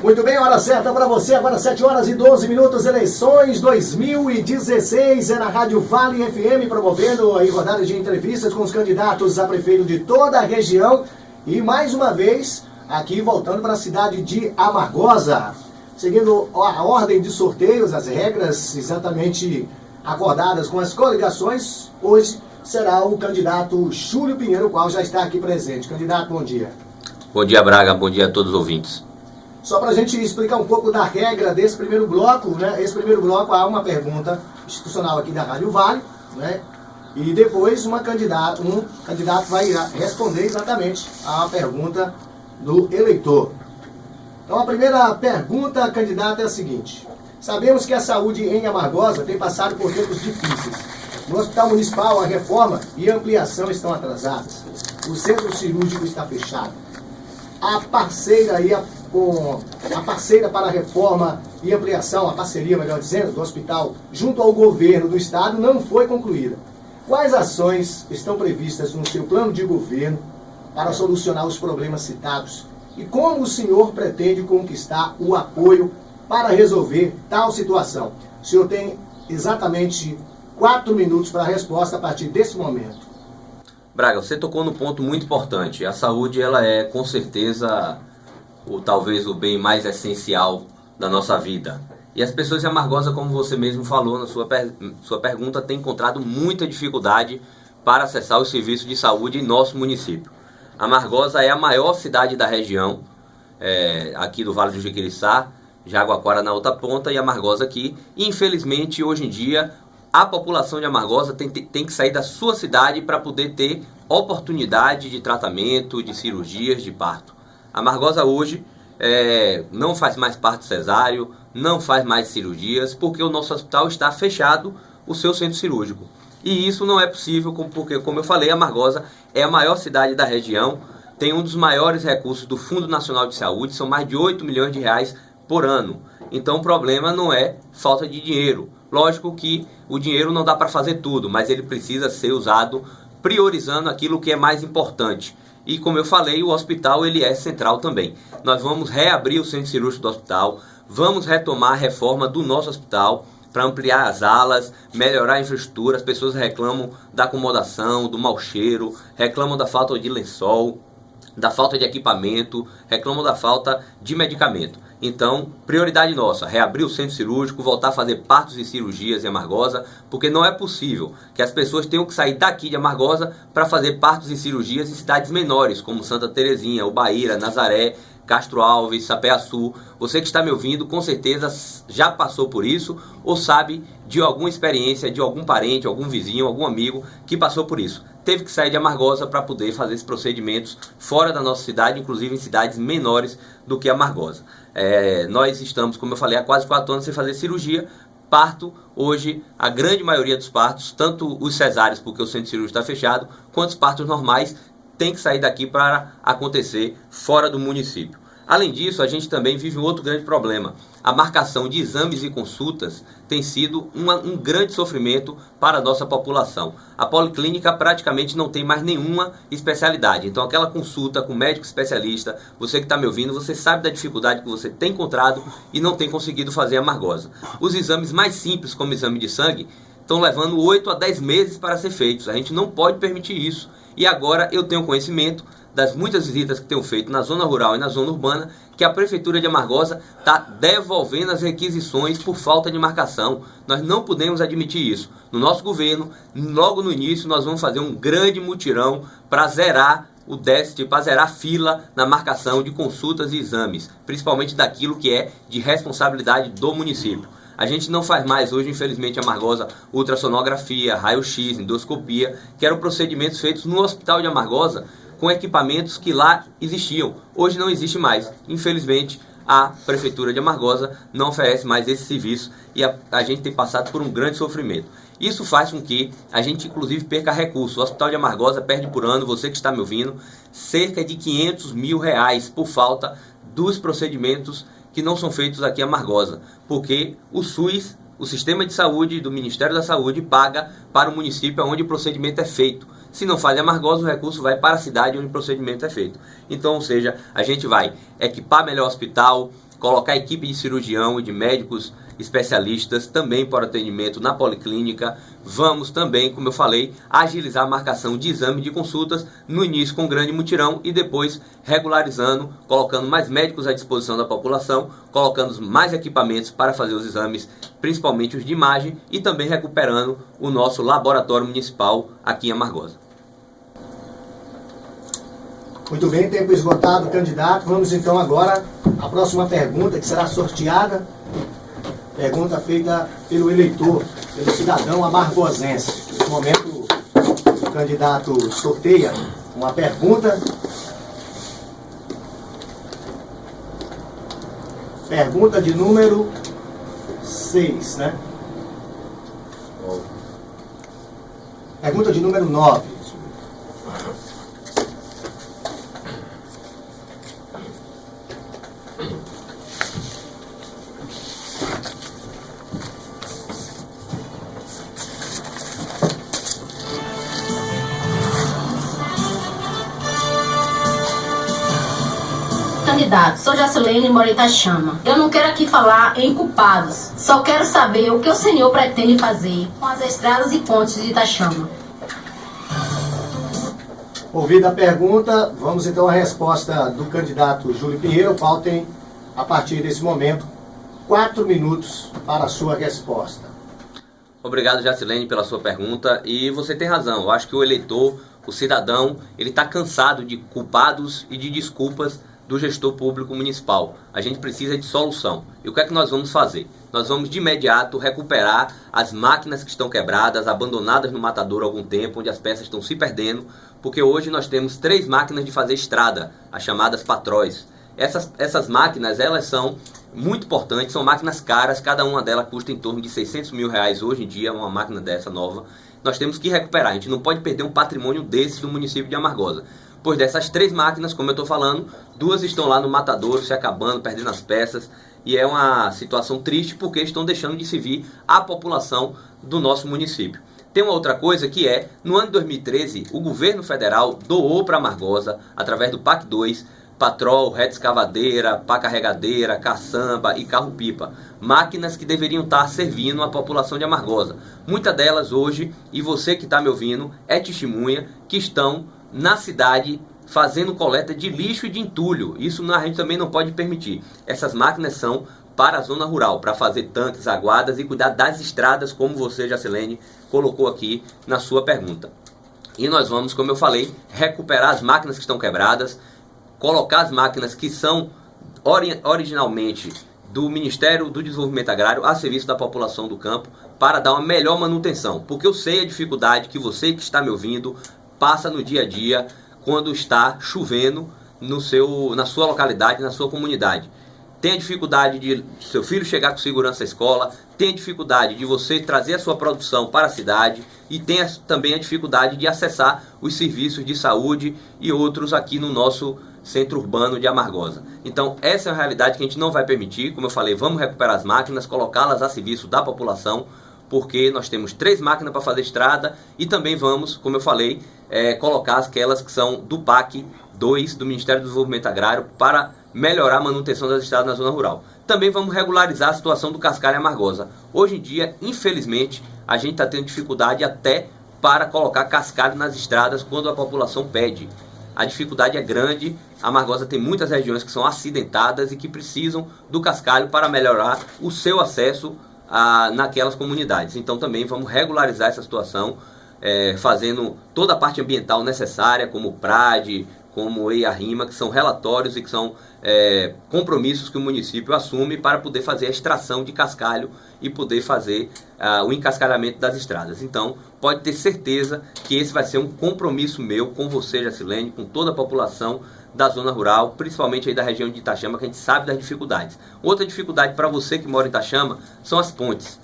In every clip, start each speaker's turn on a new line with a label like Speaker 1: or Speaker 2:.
Speaker 1: Muito bem, hora certa para você, agora 7 horas e 12 minutos, eleições 2016, é na Rádio Vale FM, promovendo aí rodadas de entrevistas com os candidatos a prefeito de toda a região. E mais uma vez, aqui voltando para a cidade de Amargosa. Seguindo a ordem de sorteios, as regras exatamente acordadas com as coligações, hoje será o candidato Júlio Pinheiro, o qual já está aqui presente. Candidato, bom dia.
Speaker 2: Bom dia, Braga. Bom dia a todos os ouvintes.
Speaker 1: Só para a gente explicar um pouco da regra desse primeiro bloco, né? Esse primeiro bloco há uma pergunta institucional aqui da Rádio Vale, né? E depois um candidato vai responder exatamente a pergunta do eleitor. Então a primeira pergunta, candidato, é a seguinte. Sabemos que a saúde em Amargosa tem passado por tempos difíceis. No Hospital Municipal, a reforma e a ampliação estão atrasadas. O centro cirúrgico está fechado. A parceira para a reforma e ampliação, a parceria, melhor dizendo, do hospital junto ao governo do estado não foi concluída. Quais ações estão previstas no seu plano de governo para solucionar os problemas citados? E como o senhor pretende conquistar o apoio para resolver tal situação? O senhor tem exatamente 4 minutos para a resposta a partir desse momento.
Speaker 2: Braga, você tocou num ponto muito importante. A saúde, ela é com certeza talvez o bem mais essencial da nossa vida. E as pessoas de Amargosa, como você mesmo falou na sua pergunta, têm encontrado muita dificuldade para acessar os serviços de saúde em nosso município. Amargosa é a maior cidade da região, aqui do Vale do Jiquiriçá, Jaguaquara na outra ponta e Amargosa aqui. E, infelizmente, hoje em dia, a população de Amargosa tem que sair da sua cidade para poder ter oportunidade de tratamento, de cirurgias, de parto. Amargosa hoje não faz mais parto cesáreo, não faz mais cirurgias, porque o nosso hospital está fechado, o seu centro cirúrgico. E isso não é possível, porque, como eu falei, Amargosa é a maior cidade da região, tem um dos maiores recursos do Fundo Nacional de Saúde, são mais de 8 milhões de reais por ano. Então o problema não é falta de dinheiro. Lógico que o dinheiro não dá para fazer tudo, mas ele precisa ser usado priorizando aquilo que é mais importante. E como eu falei, o hospital ele é central também. Nós vamos reabrir o centro cirúrgico do hospital, vamos retomar a reforma do nosso hospital para ampliar as alas, melhorar a infraestrutura. As pessoas reclamam da acomodação, do mau cheiro, reclamam da falta de lençol, da falta de equipamento, reclamam da falta de medicamento. Então, prioridade nossa, reabrir o centro cirúrgico, voltar a fazer partos e cirurgias em Amargosa, porque não é possível que as pessoas tenham que sair daqui de Amargosa para fazer partos e cirurgias em cidades menores, como Santa Terezinha, Ubaíra, Nazaré, Castro Alves, Sapé-Açu. Você que está me ouvindo, com certeza já passou por isso ou sabe de alguma experiência, de algum parente, algum vizinho, algum amigo que passou por isso. Teve que sair de Amargosa para poder fazer esses procedimentos fora da nossa cidade, inclusive em cidades menores do que Amargosa. Nós estamos, como eu falei, há quase 4 anos sem fazer cirurgia. Parto, hoje, a grande maioria dos partos, tanto os cesáreos, porque o centro cirúrgico está fechado, quanto os partos normais, tem que sair daqui para acontecer fora do município. Além disso, a gente também vive um outro grande problema. A marcação de exames e consultas tem sido um grande sofrimento para a nossa população. A policlínica praticamente não tem mais nenhuma especialidade. Então aquela consulta com médico especialista, você que está me ouvindo, você sabe da dificuldade que você tem encontrado e não tem conseguido fazer em Amargosa. Os exames mais simples, como exame de sangue, estão levando 8 a 10 meses para ser feitos. A gente não pode permitir isso. E agora eu tenho conhecimento das muitas visitas que tenho feito na zona rural e na zona urbana, que a Prefeitura de Amargosa está devolvendo as requisições por falta de marcação. Nós não podemos admitir isso. No nosso governo, logo no início, nós vamos fazer um grande mutirão para zerar o déficit, para zerar a fila na marcação de consultas e exames, principalmente daquilo que é de responsabilidade do município. A gente não faz mais hoje, infelizmente, Amargosa, ultrassonografia, raio-x, endoscopia, que eram procedimentos feitos no Hospital de Amargosa, com equipamentos que lá existiam. Hoje não existe mais. Infelizmente, a Prefeitura de Amargosa não oferece mais esse serviço e a gente tem passado por um grande sofrimento. Isso faz com que a gente, inclusive, perca recursos. O Hospital de Amargosa perde por ano, você que está me ouvindo, cerca de 500 mil reais por falta dos procedimentos que não são feitos aqui em Amargosa. Porque o SUS, o Sistema de Saúde do Ministério da Saúde, paga para o município onde o procedimento é feito. Se não faz em Amargosa, o recurso vai para a cidade onde o procedimento é feito. Então, ou seja, a gente vai equipar melhor o hospital, colocar equipe de cirurgião e de médicos especialistas também para atendimento na policlínica. Vamos também, como eu falei, agilizar a marcação de exame de consultas, no início com grande mutirão e depois regularizando, colocando mais médicos à disposição da população, colocando mais equipamentos para fazer os exames, principalmente os de imagem, e também recuperando o nosso laboratório municipal aqui em Amargosa.
Speaker 1: Muito bem, tempo esgotado, candidato. Vamos então agora à próxima pergunta, que será sorteada. Pergunta feita pelo eleitor, pelo cidadão amargosense. Nesse momento, o candidato sorteia uma pergunta. Pergunta de número 6, né? Pergunta de número 9.
Speaker 3: Candidato, sou Jacilene, moro em Itachama. Eu não quero aqui falar em culpados, só quero saber o que o senhor pretende fazer com as estradas e pontes de Itachama.
Speaker 1: Ouvida a pergunta, vamos então à resposta do candidato Júlio Pinheiro. Faltem, a partir desse momento, 4 minutos para a sua resposta.
Speaker 2: Obrigado, Jacilene, pela sua pergunta. E você tem razão. Eu acho que o eleitor, o cidadão, ele está cansado de culpados e de desculpas do gestor público municipal. A gente precisa de solução. E o que é que nós vamos fazer? Nós vamos de imediato recuperar as máquinas que estão quebradas, abandonadas no matadouro há algum tempo, onde as peças estão se perdendo, porque hoje nós temos 3 máquinas de fazer estrada, as chamadas patróis. Essas máquinas, elas são muito importantes, são máquinas caras, cada uma delas custa em torno de 600 mil reais hoje em dia, uma máquina dessa nova. Nós temos que recuperar, a gente não pode perder um patrimônio desse do município de Amargosa. Pois dessas 3 máquinas, como eu estou falando, 2 estão lá no matadouro, se acabando, perdendo as peças, e é uma situação triste porque estão deixando de servir a população do nosso município. Tem uma outra coisa que é, no ano de 2013, o governo federal doou para Amargosa, através do PAC 2, patrol, reta escavadeira, pá carregadeira, caçamba e carro-pipa. Máquinas que deveriam estar servindo a população de Amargosa. Muitas delas hoje, e você que está me ouvindo, é testemunha, que estão na cidade fazendo coleta de lixo e de entulho. Isso a gente também não pode permitir. Essas máquinas são para a zona rural, para fazer tanques, aguadas e cuidar das estradas, como você, Jacilene, colocou aqui na sua pergunta. E nós vamos, como eu falei, recuperar as máquinas que estão quebradas, colocar as máquinas que são originalmente do Ministério do Desenvolvimento Agrário a serviço da população do campo, para dar uma melhor manutenção. Porque eu sei a dificuldade que você que está me ouvindo passa no dia a dia quando está chovendo na sua localidade, na sua comunidade. Tem a dificuldade de seu filho chegar com segurança à escola, tem a dificuldade de você trazer a sua produção para a cidade e tem também a dificuldade de acessar os serviços de saúde e outros aqui no nosso centro urbano de Amargosa. Então essa é a realidade que a gente não vai permitir. Como eu falei, vamos recuperar as máquinas, colocá-las a serviço da população, porque nós temos 3 máquinas para fazer estrada e também vamos, como eu falei, colocar aquelas que são do PAC 2, do Ministério do Desenvolvimento Agrário, para melhorar a manutenção das estradas na zona rural. Também vamos regularizar a situação do cascalho em Amargosa. Hoje em dia, infelizmente, a gente está tendo dificuldade até para colocar cascalho nas estradas quando a população pede. A dificuldade é grande. A Amargosa tem muitas regiões que são acidentadas e que precisam do cascalho para melhorar o seu acesso naquelas comunidades. Então também vamos regularizar essa situação, fazendo toda a parte ambiental necessária, como o PRAD, como o EIA-RIMA, que são relatórios e que são compromissos que o município assume para poder fazer a extração de cascalho e poder fazer o encascalhamento das estradas. Então pode ter certeza que esse vai ser um compromisso meu com você, Jacilene, com toda a população da zona rural, principalmente aí da região de Itachama, que a gente sabe das dificuldades. Outra dificuldade para você que mora em Itachama são as pontes.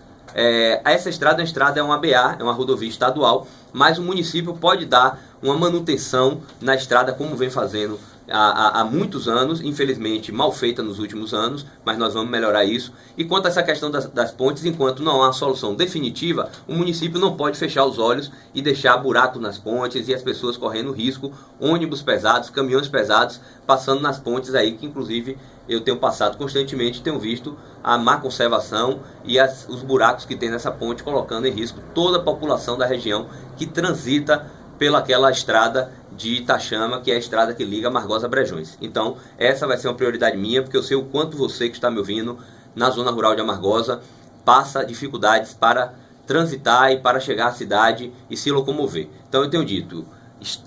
Speaker 2: Essa estrada é uma BA, é uma rodovia estadual, mas o município pode dar uma manutenção na estrada, como vem fazendo há muitos anos, infelizmente mal feita nos últimos anos, mas nós vamos melhorar isso. E quanto a essa questão das pontes, enquanto não há uma solução definitiva, o município não pode fechar os olhos e deixar buracos nas pontes e as pessoas correndo risco, ônibus pesados, caminhões pesados passando nas pontes aí, que inclusive eu tenho passado constantemente, tenho visto a má conservação e os buracos que tem nessa ponte, colocando em risco toda a população da região que transita pelaquela estrada de Itachama, que é a estrada que liga Margosa a Brejões. Então, essa vai ser uma prioridade minha, porque eu sei o quanto você que está me ouvindo na zona rural de Amargosa passa dificuldades para transitar e para chegar à cidade e se locomover. Então, eu tenho dito,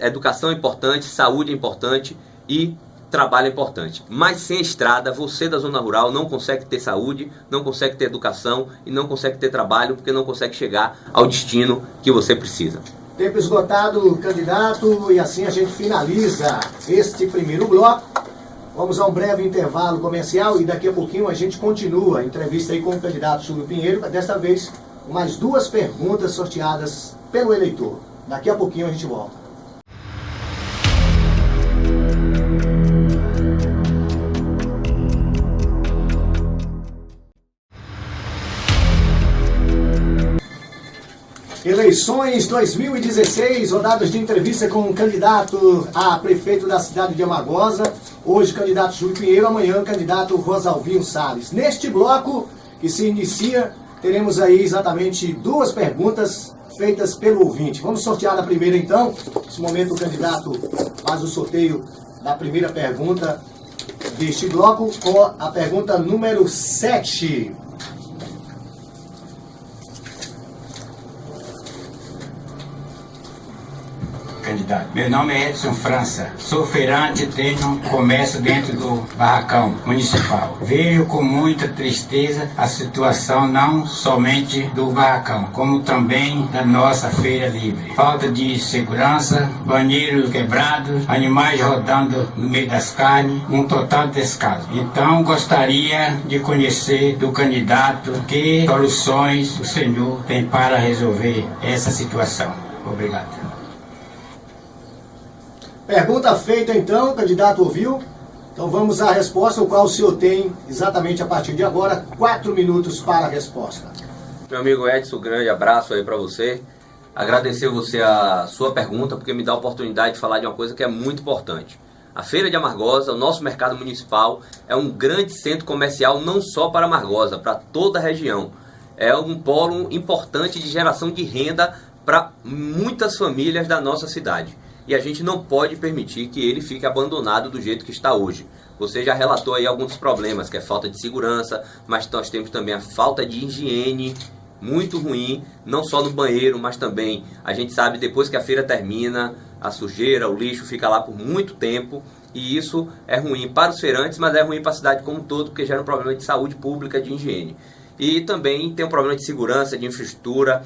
Speaker 2: educação é importante, saúde é importante e trabalho é importante. Mas sem estrada, você da zona rural não consegue ter saúde, não consegue ter educação e não consegue ter trabalho, porque não consegue chegar ao destino que você precisa.
Speaker 1: Tempo esgotado, candidato, e assim a gente finaliza este primeiro bloco. Vamos a um breve intervalo comercial e daqui a pouquinho a gente continua a entrevista aí com o candidato Júlio Pinheiro, desta vez com mais 2 perguntas sorteadas pelo eleitor. Daqui a pouquinho a gente volta. Eleições 2016, rodadas de entrevista com o candidato a prefeito da cidade de Amargosa. Hoje, candidato Júlio Pinheiro, amanhã, candidato Rosalvinho Salles. Neste bloco que se inicia, teremos aí exatamente 2 perguntas feitas pelo ouvinte. Vamos sortear a primeira, então. Nesse momento, o candidato faz o sorteio da primeira pergunta deste bloco, com a pergunta número 7.
Speaker 4: Candidato. Meu nome é Edson França, sou feirante, tenho comércio dentro do barracão municipal. Vejo com muita tristeza a situação não somente do barracão, como também da nossa feira livre. Falta de segurança, banheiros quebrados, animais rodando no meio das carnes, um total descaso. Então gostaria de conhecer do candidato que soluções o senhor tem para resolver essa situação. Obrigado.
Speaker 1: Pergunta feita então, o candidato ouviu. Então vamos à resposta, o qual o senhor tem exatamente a partir de agora 4 minutos para a resposta.
Speaker 2: Meu amigo Edson, um grande abraço aí para você. Agradecer você a sua pergunta, porque me dá a oportunidade de falar de uma coisa que é muito importante. A Feira de Amargosa, o nosso mercado municipal, é um grande centro comercial não só para Amargosa, para toda a região. É um polo importante de geração de renda para muitas famílias da nossa cidade. E a gente não pode permitir que ele fique abandonado do jeito que está hoje. Você já relatou aí alguns problemas, que é falta de segurança, mas nós temos também a falta de higiene muito ruim, não só no banheiro, mas também, a gente sabe, depois que a feira termina, a sujeira, o lixo fica lá por muito tempo, e isso é ruim para os feirantes, mas é ruim para a cidade como um todo, porque gera um problema de saúde pública, de higiene. E também tem um problema de segurança, de infraestrutura.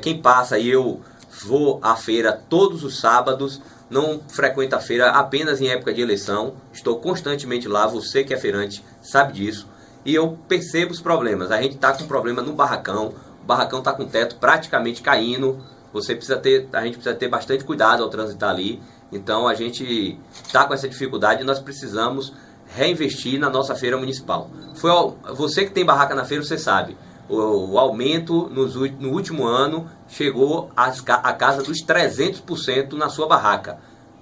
Speaker 2: Quem passa, e eu vou à feira todos os sábados, não frequento a feira apenas em época de eleição, estou constantemente lá, você que é feirante sabe disso, e eu percebo os problemas. A gente está com problema no barracão, o barracão está com o teto praticamente caindo, a gente precisa ter bastante cuidado ao transitar ali, então a gente está com essa dificuldade e nós precisamos reinvestir na nossa feira municipal. Você que tem barraca na feira, você sabe, o aumento no último ano chegou à casa dos 300% na sua barraca.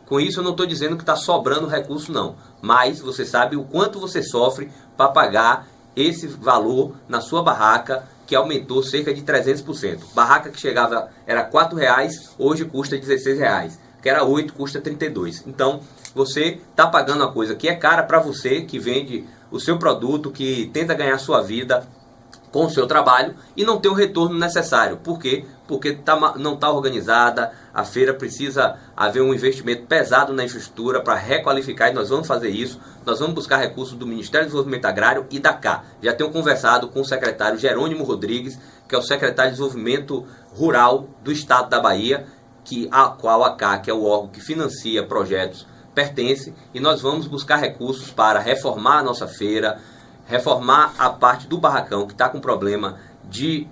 Speaker 2: Com isso eu não estou dizendo que está sobrando recurso não, mas você sabe o quanto você sofre para pagar esse valor na sua barraca, que aumentou cerca de 300%. Barraca que chegava, era R$4, hoje custa R$16, que era 8, custa 32. Então você está pagando uma coisa que é cara para você, que vende o seu produto, que tenta ganhar sua vida com o seu trabalho e não tem o retorno necessário. Por quê? Porque não está organizada, a feira precisa haver um investimento pesado na infraestrutura para requalificar, e nós vamos fazer isso. Nós vamos buscar recursos do Ministério do Desenvolvimento Agrário e da CA. Já tenho conversado com o secretário Jerônimo Rodrigues, que é o secretário de Desenvolvimento Rural do Estado da Bahia, a qual a CA, que é o órgão que financia projetos, pertence, e nós vamos buscar recursos para reformar a nossa feira, reformar a parte do barracão que está com problema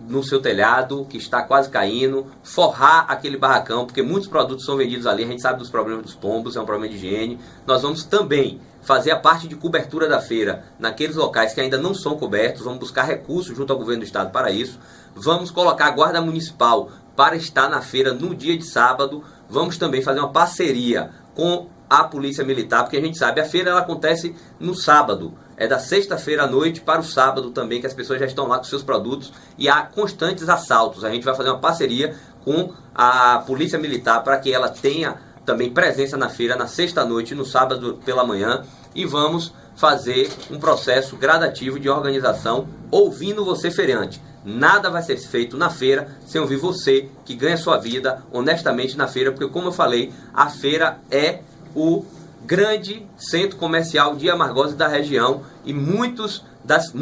Speaker 2: no seu telhado, que está quase caindo, forrar aquele barracão, porque muitos produtos são vendidos ali, a gente sabe dos problemas dos pombos, é um problema de higiene. Nós vamos também fazer a parte de cobertura da feira naqueles locais que ainda não são cobertos, vamos buscar recursos junto ao governo do estado para isso, vamos colocar a guarda municipal para estar na feira no dia de sábado, vamos também fazer uma parceria com a polícia militar, porque a gente sabe, a feira ela acontece no sábado, é da sexta-feira à noite para o sábado também, que as pessoas já estão lá com seus produtos e há constantes assaltos. A gente vai fazer uma parceria com a polícia militar para que ela tenha também presença na feira na sexta-noite e no sábado pela manhã, e vamos fazer um processo gradativo de organização ouvindo você, feirante. Nada vai ser feito na feira sem ouvir você, que ganha sua vida honestamente na feira, porque como eu falei, a feira é o grande centro comercial de Amargosa e da região, e muitas das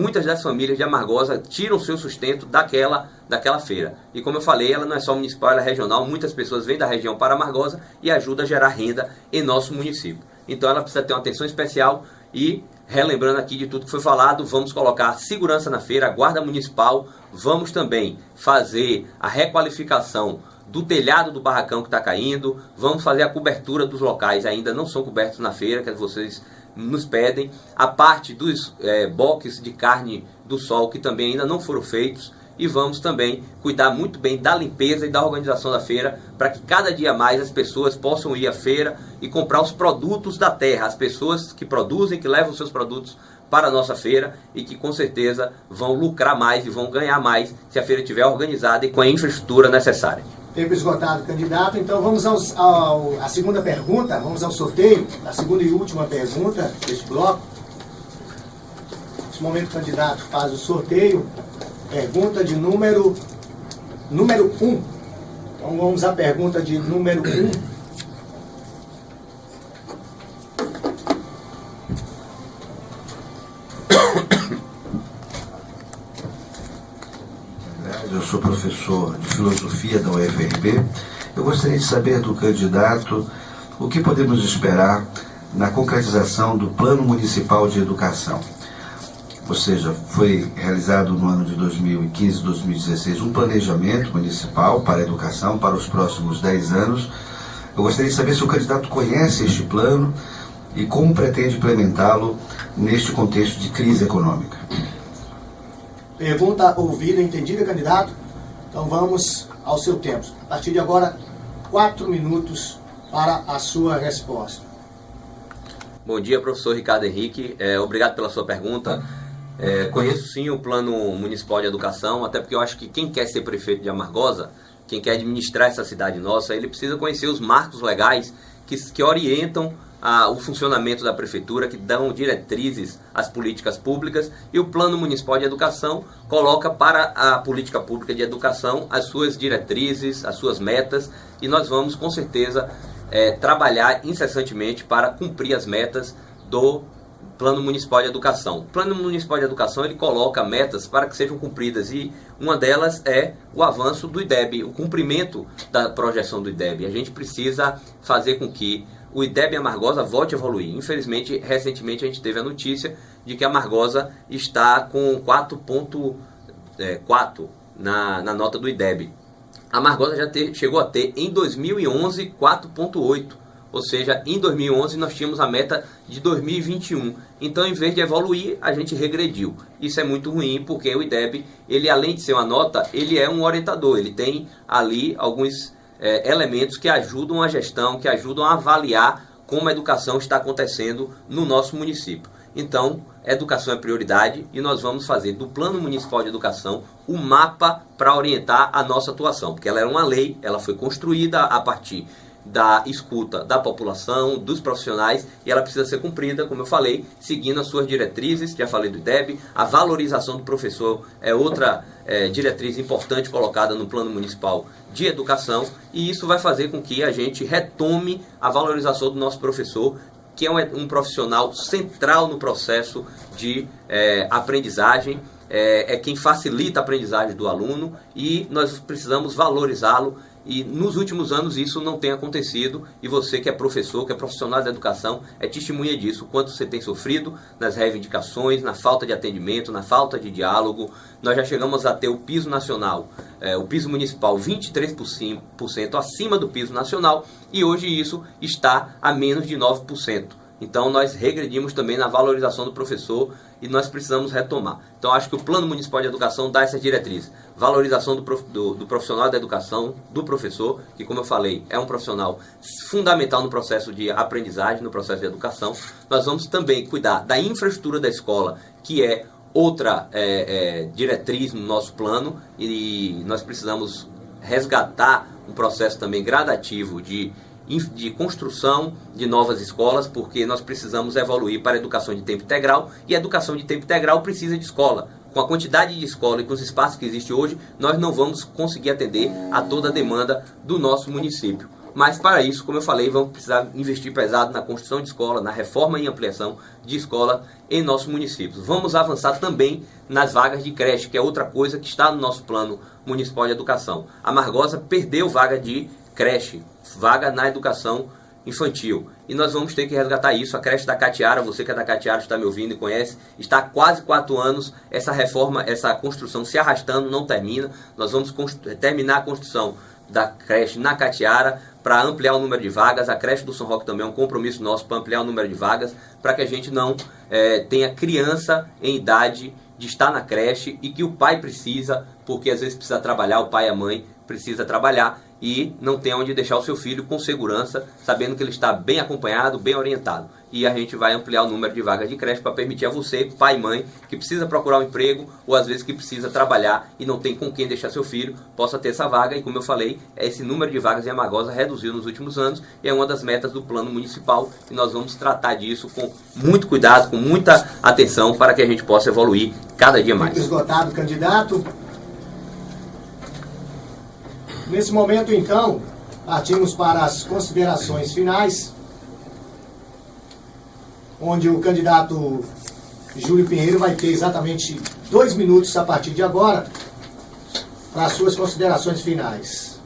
Speaker 2: famílias de Amargosa tiram seu sustento daquela feira. E como eu falei, ela não é só municipal, ela é regional, muitas pessoas vêm da região para Amargosa e ajuda a gerar renda em nosso município. Então ela precisa ter uma atenção especial e, relembrando aqui de tudo que foi falado, vamos colocar segurança na feira, a guarda municipal, vamos também fazer a requalificação do telhado do barracão que está caindo, vamos fazer a cobertura dos locais ainda não são cobertos na feira, que vocês nos pedem, a parte dos boxes de carne do sol que também ainda não foram feitos, e vamos também cuidar muito bem da limpeza e da organização da feira, para que cada dia mais as pessoas possam ir à feira e comprar os produtos da terra, as pessoas que produzem, que levam seus produtos para a nossa feira e que com certeza vão lucrar mais e vão ganhar mais se a feira estiver organizada e com a infraestrutura necessária.
Speaker 1: Tempo esgotado, candidato. Então vamos à segunda pergunta, vamos ao sorteio, a segunda e última pergunta deste bloco. Nesse momento o candidato faz o sorteio, pergunta de número 1. Então vamos à pergunta de número 1.
Speaker 5: Eu sou professor de filosofia da UFRB. Eu gostaria de saber do candidato o que podemos esperar na concretização do Plano Municipal de Educação. Ou seja, foi realizado no ano de 2015 e 2016 um planejamento municipal para a educação para os próximos 10 anos. Eu gostaria de saber se o candidato conhece este plano e como pretende implementá-lo neste contexto de crise econômica.
Speaker 1: Pergunta ouvida, entendida, candidato? Então vamos ao seu tempo. A partir de agora, 4 minutos para a sua resposta.
Speaker 2: Bom dia, professor Ricardo Henrique. Obrigado pela sua pergunta. Conheço sim o Plano Municipal de Educação, até porque eu acho que quem quer ser prefeito de Amargosa, quem quer administrar essa cidade nossa, ele precisa conhecer os marcos legais que orientam o funcionamento da prefeitura, que dão diretrizes às políticas públicas, e o Plano Municipal de Educação coloca para a política pública de educação as suas diretrizes, as suas metas, e nós vamos com certeza trabalhar incessantemente para cumprir as metas do Plano Municipal de Educação. O Plano Municipal de Educação ele coloca metas para que sejam cumpridas, e uma delas é o avanço do IDEB, o cumprimento da projeção do IDEB. A gente precisa fazer com que o IDEB em Amargosa volte a evoluir. Infelizmente, recentemente a gente teve a notícia de que a Amargosa está com 4.4 na nota do IDEB. A Amargosa já chegou a ter em 2011 4.8. Ou seja, em 2011 nós tínhamos a meta de 2021. Então, em vez de evoluir, a gente regrediu. Isso é muito ruim, porque o IDEB, ele além de ser uma nota, ele é um orientador. Ele tem ali alguns elementos que ajudam a gestão, que ajudam a avaliar como a educação está acontecendo no nosso município. Então, educação é prioridade e nós vamos fazer do Plano Municipal de Educação o mapa para orientar a nossa atuação, porque ela era uma lei, ela foi construída a partir da escuta da população, dos profissionais, e ela precisa ser cumprida, como eu falei, seguindo as suas diretrizes. Já falei do IDEB, a valorização do professor é outra diretriz importante colocada no Plano Municipal de Educação, e isso vai fazer com que a gente retome a valorização do nosso professor, que é um profissional central no processo de aprendizagem, é quem facilita a aprendizagem do aluno, e nós precisamos valorizá-lo E nos últimos anos isso não tem acontecido, e você que é professor, que é profissional da educação, é testemunha disso, o quanto você tem sofrido nas reivindicações, na falta de atendimento, na falta de diálogo. Nós já chegamos a ter o piso nacional, o piso municipal 23% acima do piso nacional, e hoje isso está a menos de 9%. Então nós regredimos também na valorização do professor e nós precisamos retomar. Então acho que o Plano Municipal de Educação dá essas diretrizes. Valorização do profissional da educação, do professor, que como eu falei, é um profissional fundamental no processo de aprendizagem, no processo de educação. Nós vamos também cuidar da infraestrutura da escola, que é outra diretriz no nosso plano, e nós precisamos resgatar um processo também gradativo de construção de novas escolas, porque nós precisamos evoluir para a educação de tempo integral, e a educação de tempo integral precisa de escola. Com a quantidade de escola e com os espaços que existem hoje, nós não vamos conseguir atender a toda a demanda do nosso município. Mas para isso, como eu falei, vamos precisar investir pesado na construção de escola, na reforma e ampliação de escola em nossos municípios. Vamos avançar também nas vagas de creche, que é outra coisa que está no nosso Plano Municipal de Educação. A Amargosa perdeu vaga de creche, vaga na educação infantil, e nós vamos ter que resgatar isso. A creche da Catiara, você que é da Catiara, está me ouvindo e conhece, está há quase 4 anos, essa reforma, essa construção se arrastando, não termina. Nós vamos terminar a construção da creche na Catiara para ampliar o número de vagas. A creche do São Roque também é um compromisso nosso para ampliar o número de vagas, para que a gente não tenha criança em idade de estar na creche e que o pai precisa, porque às vezes precisa trabalhar, o pai e a mãe precisa trabalhar e não tem onde deixar o seu filho com segurança, sabendo que ele está bem acompanhado, bem orientado. E a gente vai ampliar o número de vagas de creche para permitir a você, pai e mãe, que precisa procurar um emprego ou às vezes que precisa trabalhar e não tem com quem deixar seu filho, possa ter essa vaga. E como eu falei, esse número de vagas em Amargosa reduziu nos últimos anos e é uma das metas do Plano Municipal, e nós vamos tratar disso com muito cuidado, com muita atenção, para que a gente possa evoluir cada dia mais.
Speaker 1: Esgotado, candidato. Nesse momento, então, partimos para as considerações finais, onde o candidato Júlio Pinheiro vai ter exatamente 2 minutos a partir de agora para as suas considerações finais.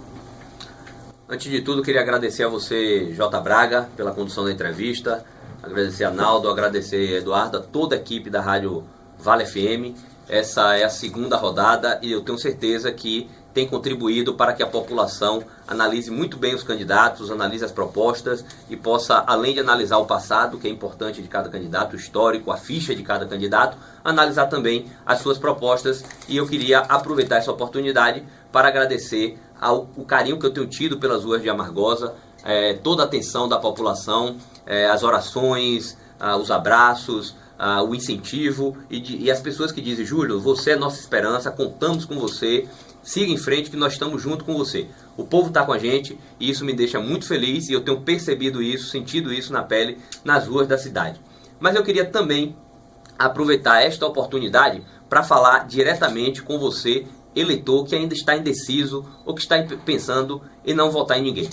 Speaker 2: Antes de tudo, queria agradecer a você, J. Braga, pela condução da entrevista, agradecer a Naldo, agradecer a Eduardo, a toda a equipe da Rádio Vale FM. Essa é a 2ª rodada e eu tenho certeza que tem contribuído para que a população analise muito bem os candidatos, analise as propostas e possa, além de analisar o passado, que é importante de cada candidato, o histórico, a ficha de cada candidato, analisar também as suas propostas. E eu queria aproveitar essa oportunidade para agradecer o carinho que eu tenho tido pelas ruas de Amargosa, toda a atenção da população, as orações, os abraços, o incentivo e as pessoas que dizem: Júlio, você é nossa esperança, contamos com você, siga em frente que nós estamos junto com você. O povo está com a gente e isso me deixa muito feliz, e eu tenho percebido isso, sentido isso na pele, nas ruas da cidade. Mas eu queria também aproveitar esta oportunidade para falar diretamente com você, eleitor que ainda está indeciso ou que está pensando em não votar em ninguém.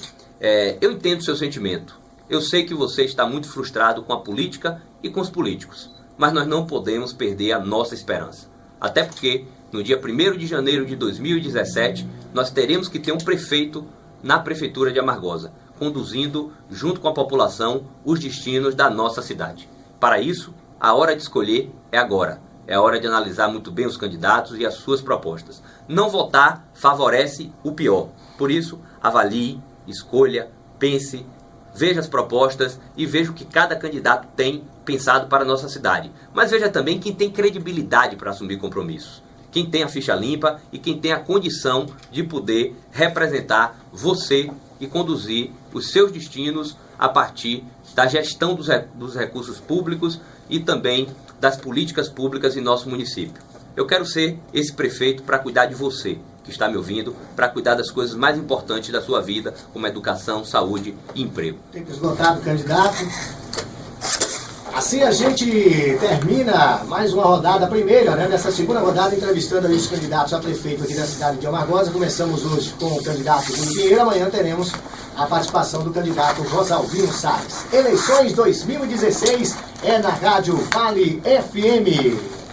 Speaker 2: Eu entendo o seu sentimento. Eu sei que você está muito frustrado com a política e com os políticos, mas nós não podemos perder a nossa esperança. Até porque no dia 1º de janeiro de 2017, nós teremos que ter um prefeito na Prefeitura de Amargosa, conduzindo, junto com a população, os destinos da nossa cidade. Para isso, a hora de escolher é agora. É a hora de analisar muito bem os candidatos e as suas propostas. Não votar favorece o pior. Por isso, avalie, escolha, pense, veja as propostas e veja o que cada candidato tem pensado para a nossa cidade. Mas veja também quem tem credibilidade para assumir compromissos, quem tem a ficha limpa e quem tem a condição de poder representar você e conduzir os seus destinos a partir da gestão dos recursos públicos e também das políticas públicas em nosso município. Eu quero ser esse prefeito para cuidar de você, que está me ouvindo, para cuidar das coisas mais importantes da sua vida, como educação, saúde e emprego.
Speaker 1: Tempo esgotado, candidato. Assim a gente termina mais uma rodada, a primeira, dessa 2ª rodada, entrevistando aí os candidatos a prefeito aqui da cidade de Amargosa. Começamos hoje com o candidato Júlio Pinheiro, amanhã teremos a participação do candidato Rosalvino Salles. Eleições 2016 é na Rádio Vale FM.